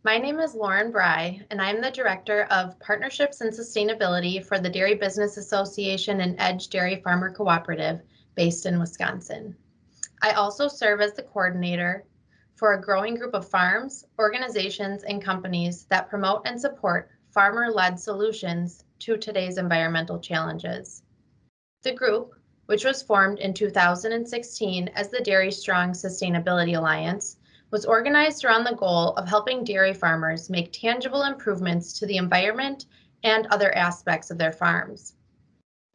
My name is Lauren Brey, and I'm the Director of Partnerships and Sustainability for the Dairy Business Association and Edge Dairy Farmer Cooperative based in Wisconsin. I also serve as the coordinator for a growing group of farms, organizations, and companies that promote and support farmer-led solutions to today's environmental challenges. The group, which was formed in 2016 as the Dairy Strong Sustainability Alliance, was organized around the goal of helping dairy farmers make tangible improvements to the environment and other aspects of their farms.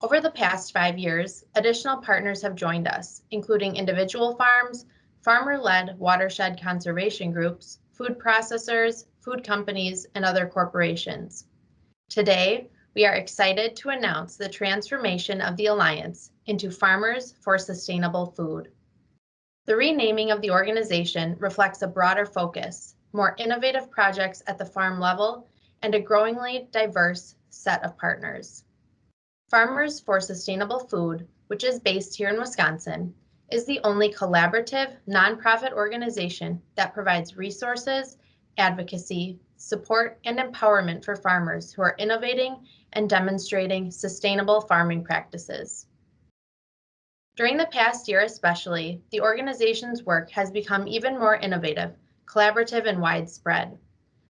Over the past 5 years, additional partners have joined us, including individual farms, farmer-led watershed conservation groups, food processors, food companies, and other corporations. Today, we are excited to announce the transformation of the Alliance into Farmers for Sustainable Food. The renaming of the organization reflects a broader focus, more innovative projects at the farm level, and a growingly diverse set of partners. Farmers for Sustainable Food, which is based here in Wisconsin, is the only collaborative nonprofit organization that provides resources, advocacy, support, and empowerment for farmers who are innovating and demonstrating sustainable farming practices. During the past year especially, the organization's work has become even more innovative, collaborative, and widespread.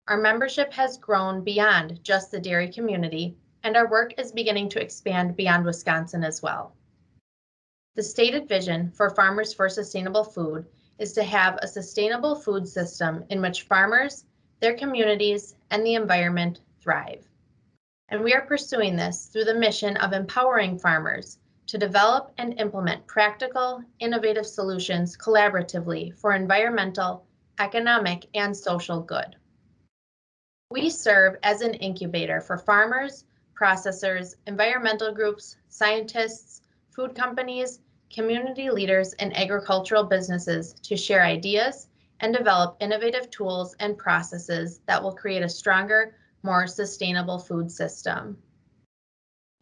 Our membership has grown beyond just the dairy community, and our work is beginning to expand beyond Wisconsin as well. The stated vision for Farmers for Sustainable Food is to have a sustainable food system in which farmers, their communities, and the environment thrive. And we are pursuing this through the mission of empowering farmers to develop and implement practical, innovative solutions collaboratively for environmental, economic, and social good. We serve as an incubator for farmers, processors, environmental groups, scientists, food companies, community leaders, and agricultural businesses to share ideas and develop innovative tools and processes that will create a stronger, more sustainable food system.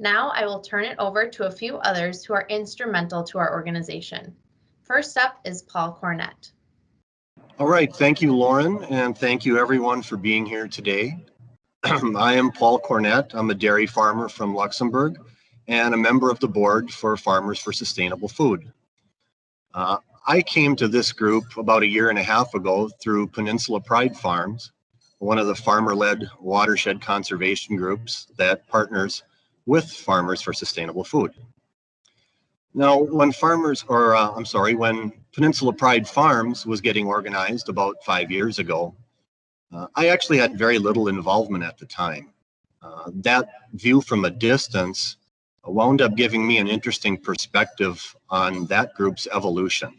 Now I will turn it over to a few others who are instrumental to our organization. First up is Paul Cornette. All right, thank you, Lauren, and thank you everyone for being here today. I am Paul Cornette. I'm a dairy farmer from Luxemburg and a member of the board for Farmers for Sustainable Food. I came to this group about 1.5 years ago through Peninsula Pride Farms, one of the farmer-led watershed conservation groups that partners with Farmers for Sustainable Food. Now, when Peninsula Pride Farms was getting organized about 5 years ago, I actually had very little involvement at the time. That view from a distance wound up giving me an interesting perspective on that group's evolution.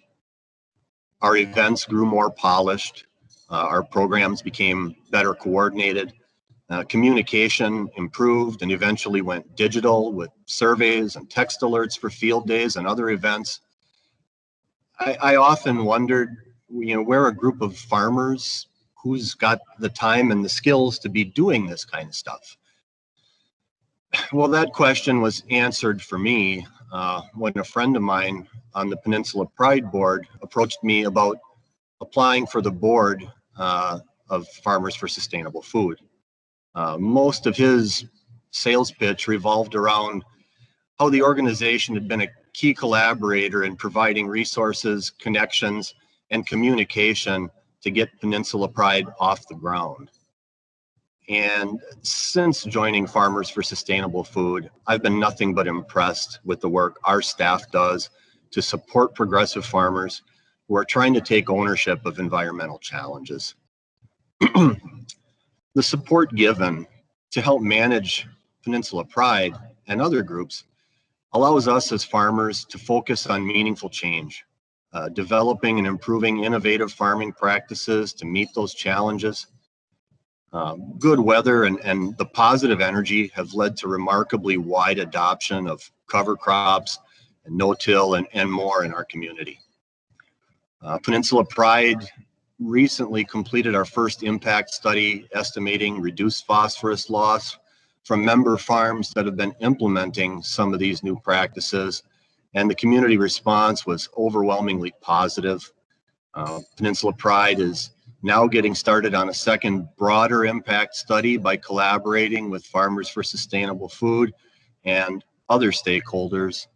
Our events grew more polished, our programs became better coordinated, communication improved and eventually went digital with surveys and text alerts for field days and other events. I often wondered, where a group of farmers who's got the time and the skills to be doing this kind of stuff. Well, that question was answered for me when a friend of mine on the Peninsula Pride board approached me about applying for the board of Farmers for Sustainable Food. Most of his sales pitch revolved around how the organization had been a key collaborator in providing resources, connections, and communication to get Peninsula Pride off the ground. And since joining Farmers for Sustainable Food, I've been nothing but impressed with the work our staff does to support progressive farmers who are trying to take ownership of environmental challenges. The support given to help manage Peninsula Pride and other groups allows us as farmers to focus on meaningful change, developing and improving innovative farming practices to meet those challenges. Good weather and the positive energy have led to remarkably wide adoption of cover crops and no-till and more in our community. Peninsula Pride recently completed our first impact study estimating reduced phosphorus loss from member farms that have been implementing some of these new practices, and the community response was overwhelmingly positive. Peninsula Pride is now getting started on a second broader impact study by collaborating with Farmers for Sustainable Food and other stakeholders.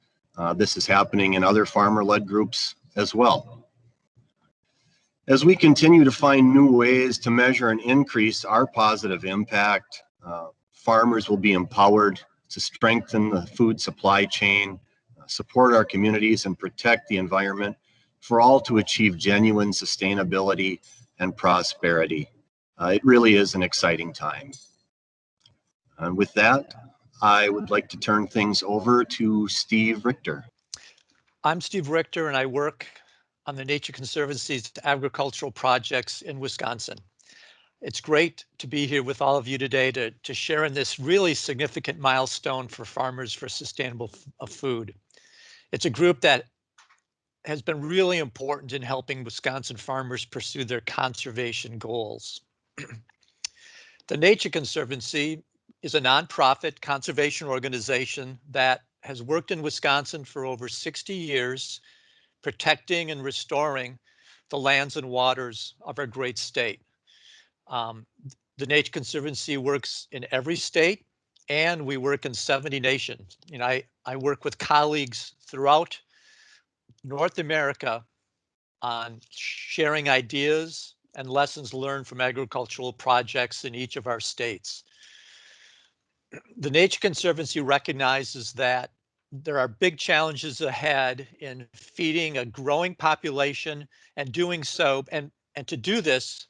This is happening in other farmer-led groups as well. As we continue to find new ways to measure and increase our positive impact, farmers will be empowered to strengthen the food supply chain, support our communities, and protect the environment for all to achieve genuine sustainability and prosperity. It really is an exciting time. And with that, I would like to turn things over to Steve Richter. I'm Steve Richter, and I work on the Nature Conservancy's agricultural projects in Wisconsin. It's great to be here with all of you today to share in this really significant milestone for Farmers for Sustainable Food. It's a group that has been really important in helping Wisconsin farmers pursue their conservation goals. The Nature Conservancy is a nonprofit conservation organization that has worked in Wisconsin for over 60 years, protecting and restoring the lands and waters of our great state. The Nature Conservancy works in every state, and we work in 70 nations. You know, I work with colleagues throughout North America on sharing ideas and lessons learned from agricultural projects in each of our states. The Nature Conservancy recognizes that there are big challenges ahead in feeding a growing population and doing so, and to do this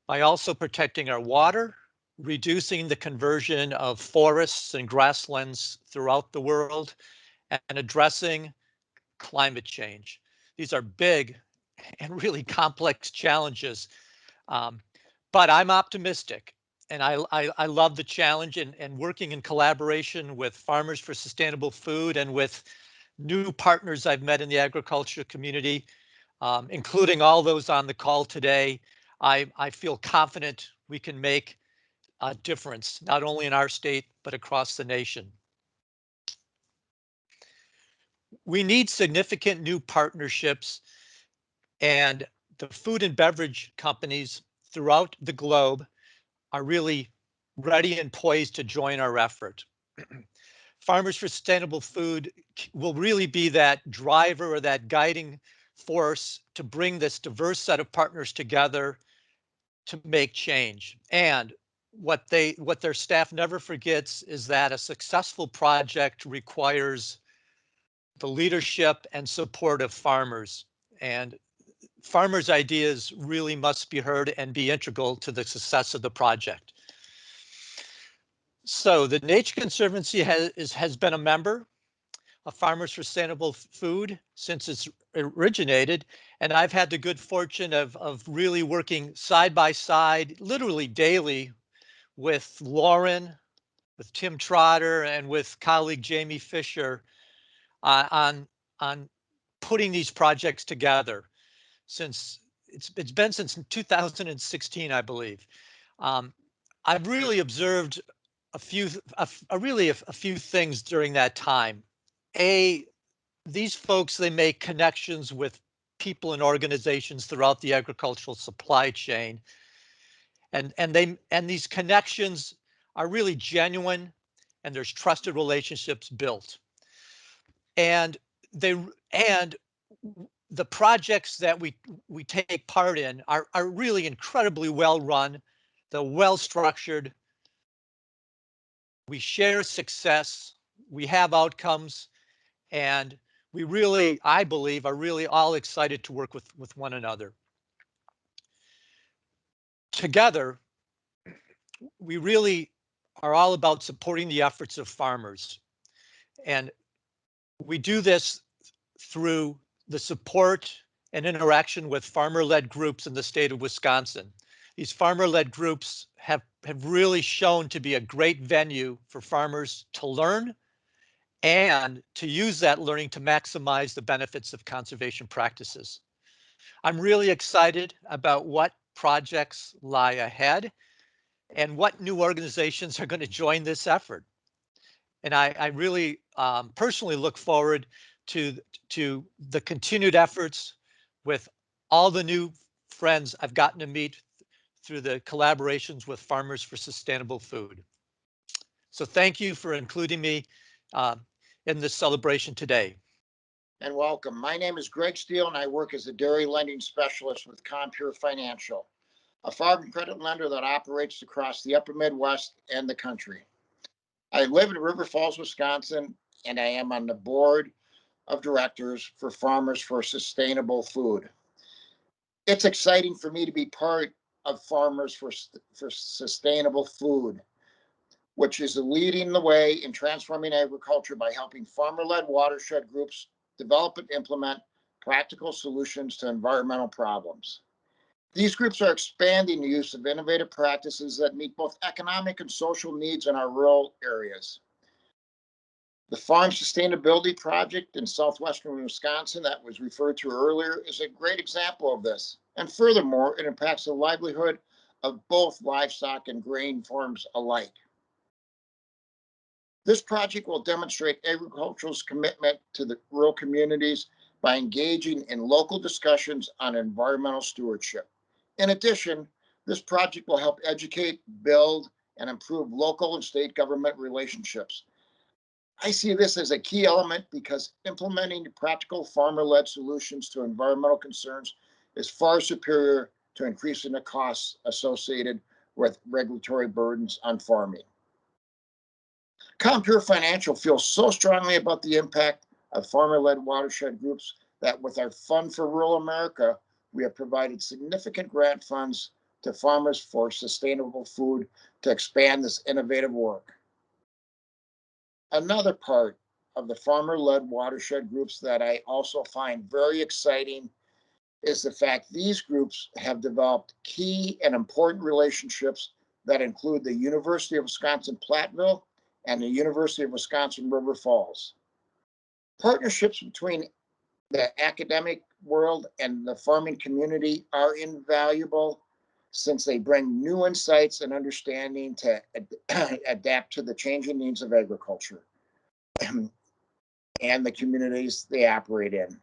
by also protecting our water, reducing the conversion of forests and grasslands throughout the world, and addressing climate change. These are big and really complex challenges, but I'm optimistic, and I love the challenge, and working in collaboration with Farmers for Sustainable Food and with new partners I've met in the agriculture community, including all those on the call today. I feel confident we can make a difference, not only in our state, but across the nation. We need significant new partnerships, and the food and beverage companies throughout the globe are really ready and poised to join our effort. Farmers for Sustainable Food will really be that driver or that guiding force to bring this diverse set of partners together to make change. And what their staff never forgets is that a successful project requires the leadership and support of farmers, and farmers' ideas really must be heard and be integral to the success of the project. So the Nature Conservancy has been a member of Farmers for Sustainable Food since it's originated, and I've had the good fortune of really working side by side, literally daily, with Lauren, with Tim Trotter, and with colleague Jamie Fisher on putting these projects together. Since it's been since 2016, I believe. I've really observed a few things during that time. These folks, they make connections with people and organizations throughout the agricultural supply chain, and these connections are really genuine, and there's trusted relationships built. And the projects that we take part in are really incredibly well run. They're well structured. We share success. We have outcomes, and we really, I believe, are really all excited to work with one another. Together, we really are all about supporting the efforts of farmers, and we do this through the support and interaction with farmer-led groups in the state of Wisconsin. These farmer-led groups have really shown to be a great venue for farmers to learn and to use that learning to maximize the benefits of conservation practices. I'm really excited about what projects lie ahead and what new organizations are going to join this effort. And I really personally look forward to the continued efforts with all the new friends I've gotten to meet through the collaborations with Farmers for Sustainable Food. So thank you for including me in this celebration today. And welcome. My name is Greg Steele, and I work as a dairy lending specialist with Compeer Financial, a farm credit lender that operates across the upper Midwest and the country. I live in River Falls, Wisconsin, and I am on the board of directors for Farmers for Sustainable Food. It's exciting for me to be part of Farmers for Sustainable Food, which is leading the way in transforming agriculture by helping farmer-led watershed groups develop and implement practical solutions to environmental problems. These groups are expanding the use of innovative practices that meet both economic and social needs in our rural areas. The Farm Sustainability Project in southwestern Wisconsin that was referred to earlier is a great example of this. And furthermore, it impacts the livelihood of both livestock and grain farms alike. This project will demonstrate agriculture's commitment to the rural communities by engaging in local discussions on environmental stewardship. In addition, this project will help educate, build, and improve local and state government relationships. I see this as a key element because implementing practical farmer-led solutions to environmental concerns is far superior to increasing the costs associated with regulatory burdens on farming. Compeer Financial feels so strongly about the impact of farmer-led watershed groups that with our Fund for Rural America, we have provided significant grant funds to Farmers for Sustainable Food to expand this innovative work. Another part of the farmer-led watershed groups that I also find very exciting is the fact these groups have developed key and important relationships that include the University of Wisconsin-Platteville and the University of Wisconsin-River Falls. Partnerships between the academic world and the farming community are invaluable since they bring new insights and understanding to adapt to the changing needs of agriculture and the communities they operate in.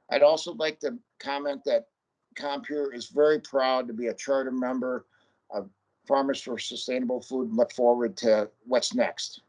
I'd also like to comment that Compeer is very proud to be a charter member of Farmers for Sustainable Food and look forward to what's next.